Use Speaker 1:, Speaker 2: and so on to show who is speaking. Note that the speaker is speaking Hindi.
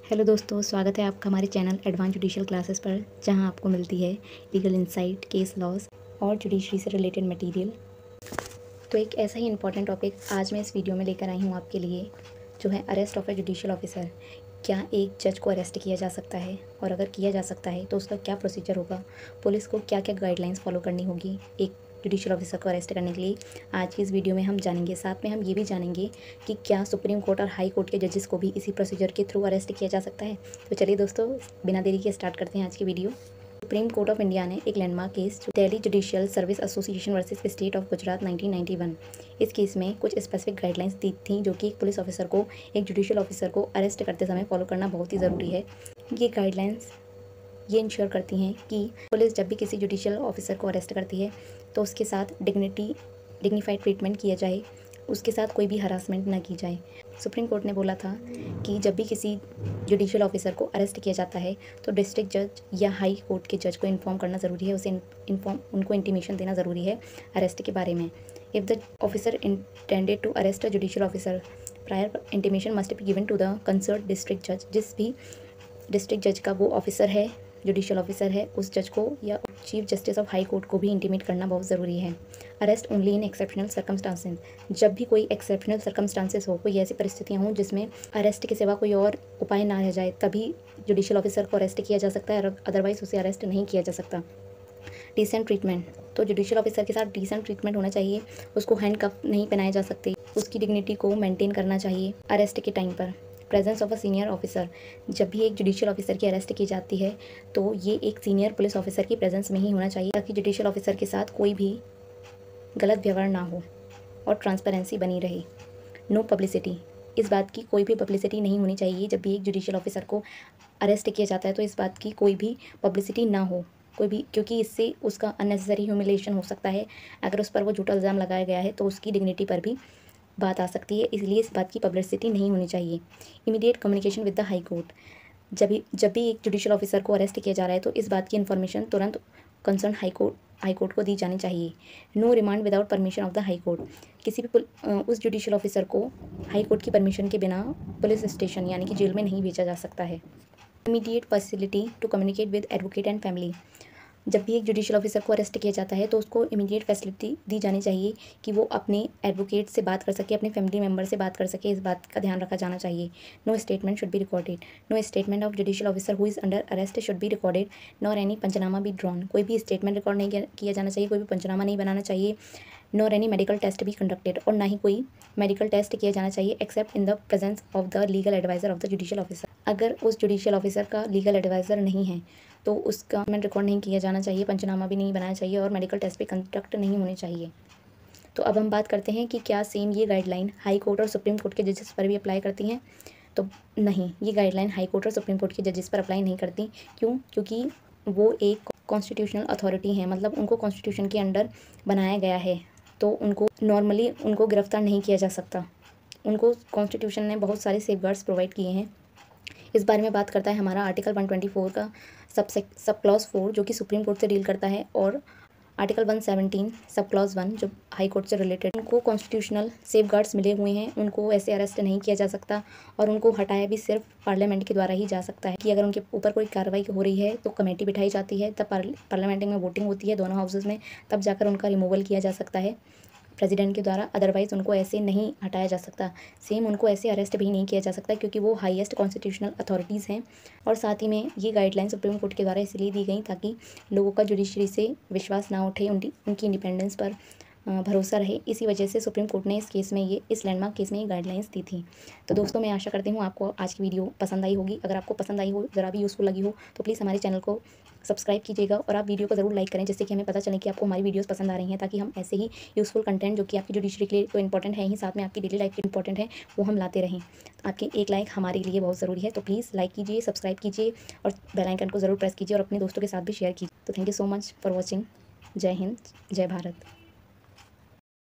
Speaker 1: हेलो दोस्तों, स्वागत है आपका हमारे चैनल एडवांस जुडिशियल क्लासेस पर, जहां आपको मिलती है लीगल इंसाइट, केस लॉज और जुडिशरी से रिलेटेड मटेरियल। तो एक ऐसा ही इम्पॉर्टेंट टॉपिक आज मैं इस वीडियो में लेकर आई हूं आपके लिए, जो है arrest of a judicial officer. क्या एक जज को अरेस्ट किया जा सकता है, और अगर किया जा सकता है तो उसका क्या प्रोसीजर होगा, पुलिस को क्या क्या गाइडलाइंस फॉलो करनी होगी एक जुडिशियल ऑफिसर को अरेस्ट करने के लिए, आज की इस वीडियो में हम जानेंगे। साथ में हम ये भी जानेंगे कि क्या सुप्रीम कोर्ट और हाई कोर्ट के जजेस को भी इसी प्रोसीजर के थ्रू अरेस्ट किया जा सकता है। तो चलिए दोस्तों, बिना देरी के स्टार्ट करते हैं आज की video. Supreme court of India ने एक landmark case Delhi judicial service association versus state of Gujarat 1991, इस केस में कुछ स्पेसिफिक गाइडलाइंस दी थी जो कि एक पुलिस ऑफिसर को एक जुडिशियल ऑफिसर को अरेस्ट करते समय फॉलो करना बहुत ही ज़रूरी है। ये गाइडलाइंस ये इंश्योर करती हैं कि पुलिस जब भी किसी जुडिशियल ऑफिसर को अरेस्ट करती है तो उसके साथ डिग्निफाइड ट्रीटमेंट किया जाए, उसके साथ कोई भी हरासमेंट ना की जाए। सुप्रीम कोर्ट ने बोला था कि जब भी किसी जुडिशियल ऑफिसर को अरेस्ट किया जाता है तो डिस्ट्रिक्ट जज या हाई कोर्ट के जज को इन्फॉर्म करना ज़रूरी है, उनको इंटीमेशन देना ज़रूरी है अरेस्ट के बारे में। If the officer intended to arrest a judicial officer, prior intimation must be given to the concern district जज। जिस भी डिस्ट्रिक्ट जज का वो ऑफिसर है, जुडिशियल ऑफिसर है, उस जज को या chief justice of high court को भी इंटीमेट करना बहुत ज़रूरी है। Arrest only in exceptional circumstances, जब भी कोई एक्सेप्शनल सर्कमस्टांसेस हो, कोई ऐसी परिस्थितियाँ हों जिसमें अरेस्ट के सिवा कोई और उपाय ना रह जाए, तभी जुडिशियल ऑफिसर को अरेस्ट किया जा सकता है, और अदरवाइज़ उसे अरेस्ट नहीं किया जा सकता। डिसेंट ट्रीटमेंट, तो जुडिशियल ऑफिसर के साथ डिसेंट ट्रीटमेंट होना चाहिए, उसको हैंडकफ नहीं पहनाए जा सकते, उसकी डिग्निटी को मेंटेन करना चाहिए अरेस्ट के टाइम पर। Presence of a senior officer, जब भी एक जुडिशियल ऑफिसर की अरेस्ट की जाती है तो ये एक सीनियर पुलिस ऑफिसर की प्रेजेंस में ही होना चाहिए, ताकि जुडिशियल ऑफिसर के साथ कोई भी गलत व्यवहार ना हो और ट्रांसपेरेंसी बनी रहे। नो पब्लिसिटी, इस बात की कोई भी पब्लिसिटी नहीं होनी चाहिए। जब भी एक जुडिशियल ऑफिसर को अरेस्ट किया जाता है तो इस बात की कोई भी पब्लिसिटी ना हो, कोई भी, क्योंकि इससे उसका अननेसेसरी ह्यूमिलेशन हो सकता है। अगर उस पर वो झूठा इल्ज़ाम लगाया गया है तो उसकी डिग्निटी पर भी बात आ सकती है, इसलिए इस बात की पब्लिसिटी नहीं होनी चाहिए। Immediate communication with the high court, जब भी एक जुडिशियल ऑफिसर को अरेस्ट किया जा रहा है तो इस बात की इन्फॉर्मेशन तुरंत कंसर्न हाई कोर्ट को दी जानी चाहिए। No remand without permission of the high court, किसी भी उस जुडिशियल ऑफिसर को हाई कोर्ट की परमिशन के बिना पुलिस स्टेशन यानी कि जेल में नहीं भेजा जा सकता है। Immediate facility to communicate with advocate and family, जब भी एक जुडिशियल ऑफिसर को अरेस्ट किया जाता है तो उसको इमीडिएट फैसिलिटी दी जानी चाहिए कि वो अपने एडवोकेट से बात कर सके, अपने फैमिली मेम्बर से बात कर सके, इस बात का ध्यान रखा जाना चाहिए। No statement should be recorded, no statement of judicial officer who is under arrest should be recorded, nor any panchnama be drawn, कोई भी स्टेटमेंट रिकॉर्ड नहीं किया जाना चाहिए, कोई भी पंचनामा नहीं बनाना चाहिए। नॉर एनी मेडिकल टेस्ट भी कंडक्टेड, और ना ही कोई मेडिकल टेस्ट किया जाना चाहिए except in the presence of the legal advisor of the judicial officer. अगर उस जुडिशियल ऑफिसर का लीगल एडवाइज़र नहीं है तो उसका रिकॉर्ड नहीं किया जाना चाहिए, पंचनामा भी नहीं बनाना चाहिए, और मेडिकल टेस्ट भी कंडक्ट नहीं होने चाहिए। तो अब हम बात करते हैं कि क्या सेम ये गाइडलाइन हाई कोर्ट और सुप्रीम कोर्ट के जजेस पर भी अप्लाई करती हैं। तो नहीं, ये गाइडलाइन हाई कोर्ट और सुप्रीम कोर्ट के जजेस पर अप्लाई नहीं करती। क्यों? क्योंकि वो एक कॉन्स्टिट्यूशनल अथॉरिटी हैं, मतलब उनको कॉन्स्टिट्यूशन के अंडर बनाया गया है, तो उनको नॉर्मली उनको गिरफ्तार नहीं किया जा सकता। उनको कॉन्स्टिट्यूशन ने बहुत सारे सेफगार्ड्स प्रोवाइड किए हैं। इस बारे में बात करता है हमारा आर्टिकल 124 का सब क्लॉज 4, जो कि सुप्रीम कोर्ट से डील करता है, और आर्टिकल 117 सब क्लॉज 1 जो हाई कोर्ट से रिलेटेड। उनको कॉन्स्टिट्यूशनल सेफगार्ड्स मिले हुए हैं, उनको ऐसे अरेस्ट नहीं किया जा सकता, और उनको हटाया भी सिर्फ पार्लियामेंट के द्वारा ही जा सकता है। कि अगर उनके ऊपर कोई कार्रवाई हो रही है तो कमेटी बिठाई जाती है, तब पार्लियामेंट में वोटिंग होती है दोनों हाउसेज में, तब जाकर उनका रिमूवल किया जा सकता है प्रेसिडेंट के द्वारा, अदरवाइज़ उनको ऐसे नहीं हटाया जा सकता। सेम उनको ऐसे अरेस्ट भी नहीं किया जा सकता क्योंकि वो हाईएस्ट कॉन्स्टिट्यूशनल अथॉरिटीज़ हैं। और साथ ही में ये गाइडलाइन सुप्रीम कोर्ट के द्वारा इसलिए दी गई ताकि लोगों का जुडिशरी से विश्वास ना उठे, उनकी इंडिपेंडेंस पर भरोसा रहे। इसी वजह से सुप्रीम कोर्ट ने इस लैंडमार्क केस में ये गाइडलाइंस दी थी। तो दोस्तों, मैं आशा करती हूँ आपको आज की वीडियो पसंद आई होगी। अगर आपको पसंद आई हो, ज़रा भी यूज़फुल लगी हो, तो प्लीज़ हमारे चैनल को सब्सक्राइब कीजिएगा, और आप वीडियो को ज़रूर लाइक करें, जिससे कि हमें पता चले कि आपको हमारी वीडियोस पसंद आ रही हैं, ताकि हम ऐसे ही यूज़फुल कंटेंट जो कि आपकी जुडिशरी के लिए तो इंपॉर्टेंट है ही, साथ में आपकी डेली लाइफ के इंपॉर्टेंट है, वो हम लाते रहें। आपके एक लाइक हमारे लिए बहुत ज़रूरी है, तो प्लीज़ लाइक कीजिए, सब्सक्राइब कीजिए, और बेल आइकन को ज़रूर प्रेस कीजिए, और अपने दोस्तों के साथ भी शेयर कीजिए। तो thank you so much for watching. जय हिंद, जय भारत।